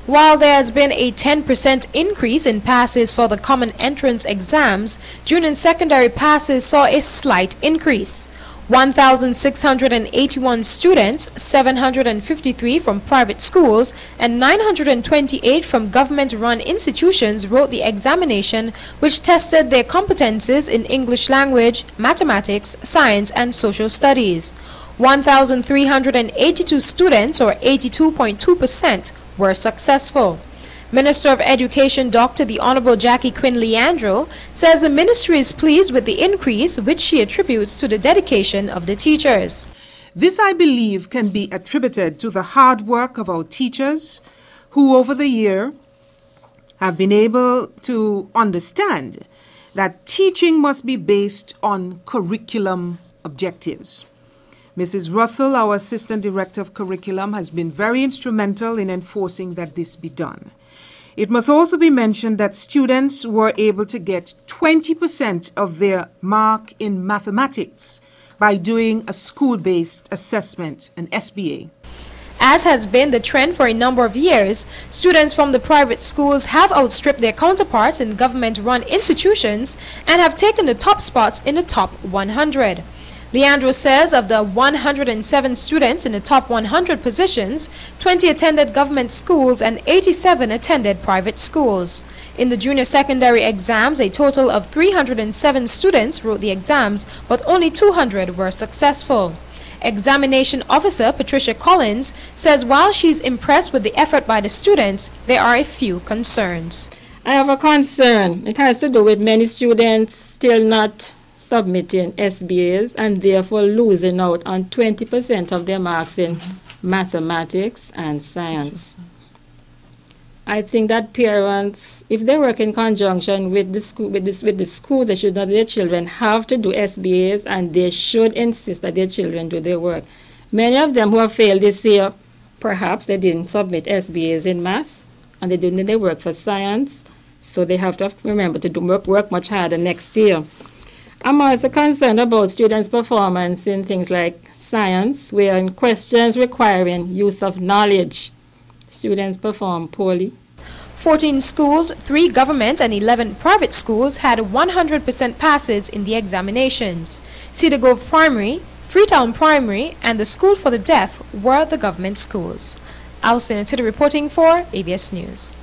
While there has been a 10% increase in passes for the common entrance exams, junior and secondary passes saw a slight increase. 1,681 students, 753 from private schools and 928 from government-run institutions wrote the examination, which tested their competences in English language, mathematics, science, and social studies. 1,382 students, or 82.2%, were successful. Minister of Education Dr. the Honorable Jackie Quinn Leandro says the ministry is pleased with the increase, which she attributes to the dedication of the teachers. This, I believe, can be attributed to the hard work of our teachers who over the year have been able to understand that teaching must be based on curriculum objectives. Mrs. Russell, our Assistant Director of Curriculum, has been very instrumental in enforcing that this be done. It must also be mentioned that students were able to get 20% of their mark in mathematics by doing a school-based assessment, an SBA. As has been the trend for a number of years, students from the private schools have outstripped their counterparts in government-run institutions and have taken the top spots in the top 100. Leandro says of the 107 students in the top 100 positions, 20 attended government schools and 87 attended private schools. In the junior secondary exams, a total of 307 students wrote the exams, but only 200 were successful. Examination officer Patricia Collins says while she's impressed with the effort by the students, there are a few concerns. I have a concern. It has to do with many students still not submitting SBAs and therefore losing out on 20% of their marks in mathematics and science. I think that parents, if they work in conjunction with the school, with the schools, they should know their children have to do SBAs and they should insist that their children do their work. Many of them who have failed this year, perhaps they didn't submit SBAs in math and they didn't do their work for science, so they have to remember to do work much harder next year. I'm also concerned about students' performance in things like science, where in questions requiring use of knowledge, students perform poorly. 14 schools, 3 government and 11 private schools had 100% passes in the examinations. Cedar Grove Primary, Freetown Primary, and the School for the Deaf were the government schools. Alcina Titter reporting for ABS News.